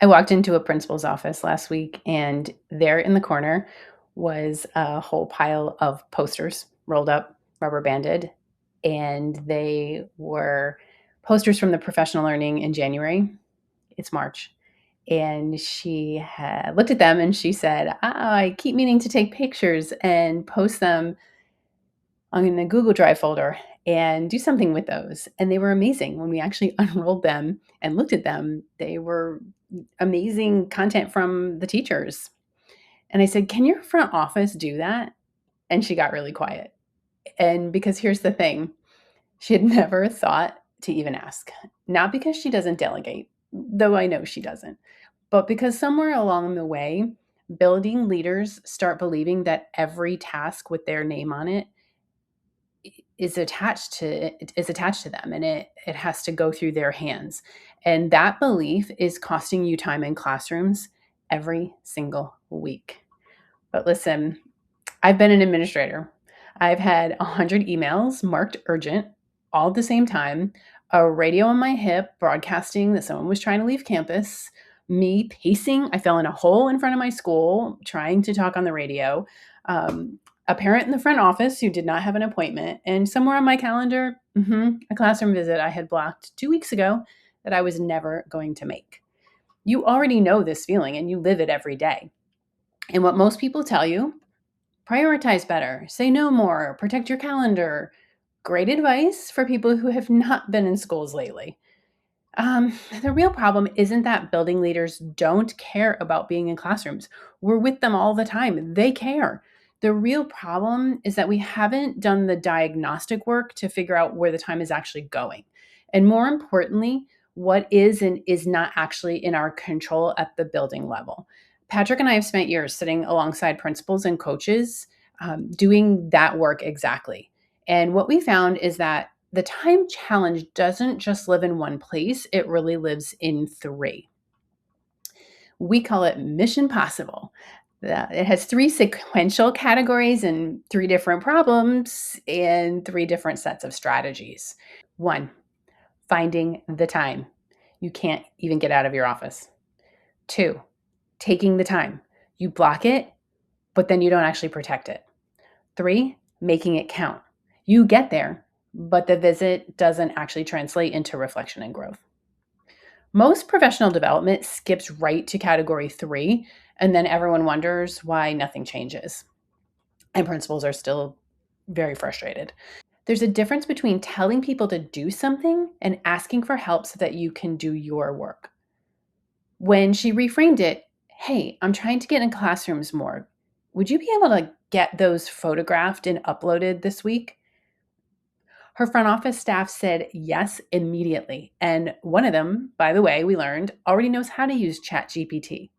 I walked into a principal's office last week, and there in the corner was a whole pile of posters rolled up, rubber banded, and they were posters from the professional learning in January. It's March. And she had looked at them and she said, I keep meaning to take pictures and post them on the Google Drive folder and do something with those. And they were amazing. When we actually unrolled them and looked at them, they were amazing content from the teachers. And I said, can your front office do that? And she got really quiet. And because here's the thing, she had never thought to even ask. Not because she doesn't delegate, though I know she doesn't, but because somewhere along the way, building leaders start believing that every task with their name on it is attached to them, and it has to go through their hands. And that belief is costing you time in classrooms every single week. But listen, I've been an administrator. I've had 100 emails marked urgent all at the same time, a radio on my hip broadcasting that someone was trying to leave campus, me pacing. I fell in a hole in front of my school trying to talk on the radio, um, a parent in the front office who did not have an appointment, and somewhere on my calendar, a classroom visit I had blocked 2 weeks ago that I was never going to make. You already know this feeling and you live it every day. And what most people tell you: prioritize better, say no more, protect your calendar. Great advice for people who have not been in schools lately. The real problem isn't that building leaders don't care about being in classrooms. We're with them all the time. They care. The real problem is that we haven't done the diagnostic work to figure out where the time is actually going. And more importantly, what is and is not actually in our control at the building level. Patrick and I have spent years sitting alongside principals and coaches doing that work exactly. And what we found is that the time challenge doesn't just live in one place, it really lives in three. We call it Mission Possible. It has three sequential categories and three different problems and three different sets of strategies. One, finding the time. You can't even get out of your office. Two, taking the time. You block it, but then you don't actually protect it. Three, making it count. You get there, but the visit doesn't actually translate into reflection and growth. Most professional development skips right to category three, and then everyone wonders why nothing changes. And principals are still very frustrated. There's a difference between telling people to do something and asking for help so that you can do your work. When she reframed it, hey, I'm trying to get in classrooms more. Would you be able to get those photographed and uploaded this week? Her front office staff said yes immediately. And one of them, by the way, we learned already knows how to use ChatGPT.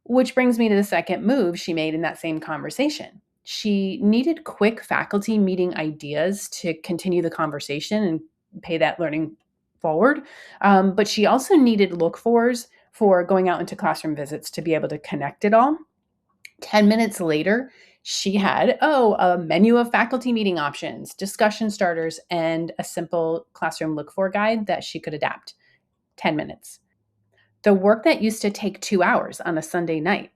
Which brings me to the second move she made in that same conversation. She needed quick faculty meeting ideas to continue the conversation and pay that learning forward. But she also needed look fors for going out into classroom visits to be able to connect it all. 10 minutes later, she had, a menu of faculty meeting options, discussion starters, and a simple classroom look for guide that she could adapt. 10 minutes. The work that used to take 2 hours on a Sunday night.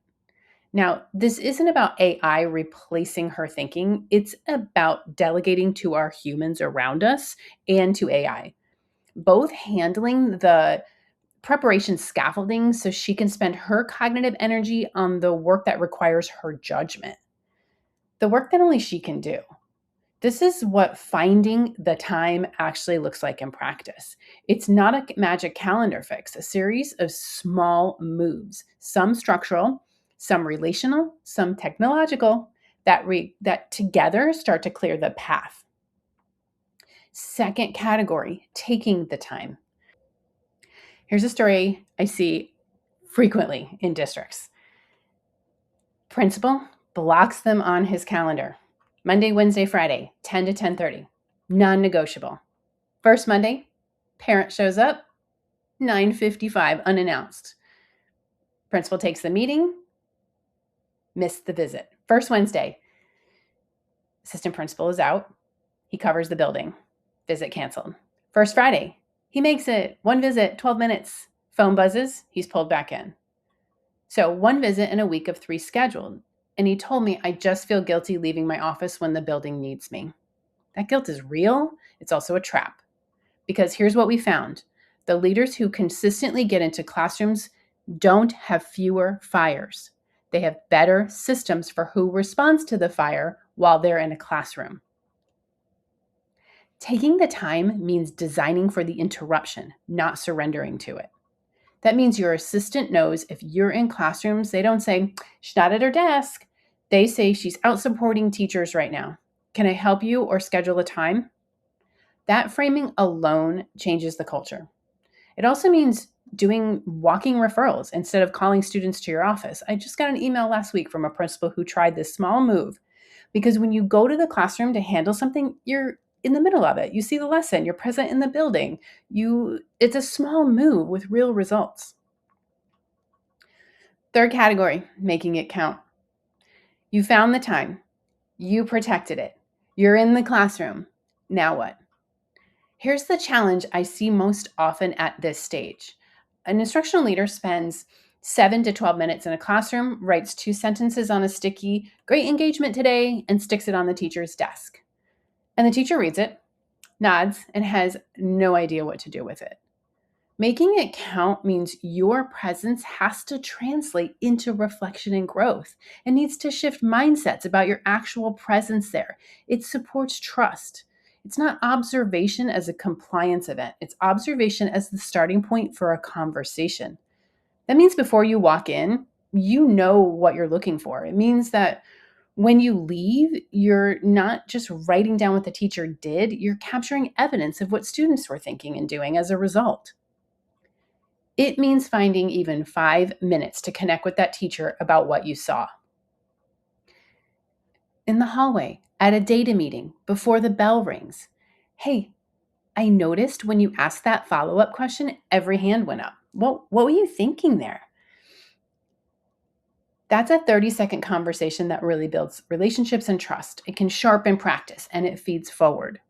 Now, this isn't about AI replacing her thinking. It's about delegating to our humans around us and to AI, both handling the preparation scaffolding so she can spend her cognitive energy on the work that requires her judgment, the work that only she can do. This is what finding the time actually looks like in practice. It's not a magic calendar fix, a series of small moves, some structural, some relational, some technological, that together start to clear the path. Second category, taking the time. Here's a story I see frequently in districts. Principal blocks them on his calendar. Monday, Wednesday, Friday, 10 to 10:30. Non-negotiable. First Monday, parent shows up, 9:55 unannounced. Principal takes the meeting, missed the visit. First Wednesday, assistant principal is out. He covers the building. Visit canceled. First Friday, he makes it. One visit, 12 minutes. Phone buzzes, he's pulled back in. So 1 visit in a week of 3 scheduled. And he told me, I just feel guilty leaving my office when the building needs me. That guilt is real. It's also a trap. Because here's what we found. The leaders who consistently get into classrooms don't have fewer fires. They have better systems for who responds to the fire while they're in a classroom. Taking the time means designing for the interruption, not surrendering to it. That means your assistant knows if you're in classrooms, they don't say, she's not at her desk. They say, she's out supporting teachers right now. Can I help you or schedule a time? That framing alone changes the culture. It also means doing walking referrals instead of calling students to your office. I just got an email last week from a principal who tried this small move because when you go to the classroom to handle something, you're in the middle of it. You see the lesson, you're present in the building. It's a small move with real results. Third category, making it count. You found the time. You protected it. You're in the classroom. Now what? Here's the challenge I see most often at this stage. An instructional leader spends 7 to 12 minutes in a classroom, writes 2 sentences on a sticky, great engagement today, and sticks it on the teacher's desk. And the teacher reads it, nods, and has no idea what to do with it. Making it count means your presence has to translate into reflection and growth. It needs to shift mindsets about your actual presence there. It supports trust. It's not observation as a compliance event. It's observation as the starting point for a conversation. That means before you walk in, you know what you're looking for. It means that when you leave, you're not just writing down what the teacher did, you're capturing evidence of what students were thinking and doing as a result. It means finding even 5 minutes to connect with that teacher about what you saw. In the hallway, at a data meeting, before the bell rings. Hey, I noticed when you asked that follow-up question, every hand went up. What were you thinking there? That's a 30-second conversation that really builds relationships and trust. It can sharpen practice and it feeds forward.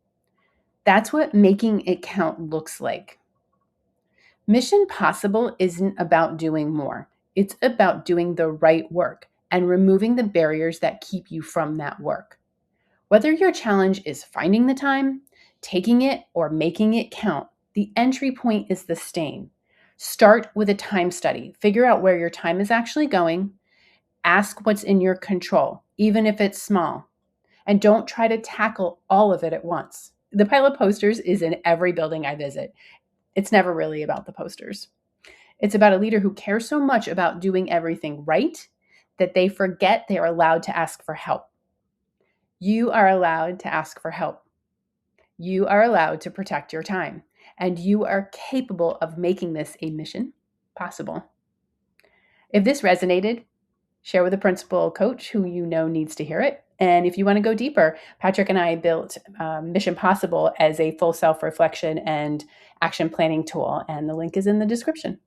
That's what making it count looks like. Mission Possible isn't about doing more. It's about doing the right work and removing the barriers that keep you from that work. Whether your challenge is finding the time, taking it, or making it count, the entry point is the same. Start with a time study. Figure out where your time is actually going. Ask what's in your control, even if it's small. And don't try to tackle all of it at once. The pilot posters is in every building I visit. It's never really about the posters. It's about a leader who cares so much about doing everything right that they forget they are allowed to ask for help. You are allowed to ask for help. You are allowed to protect your time, and you are capable of making this a mission possible. If this resonated, share with a principal coach who you know needs to hear it. And if you want to go deeper, Patrick and I built Mission Possible as a full self-reflection and action planning tool, and the link is in the description.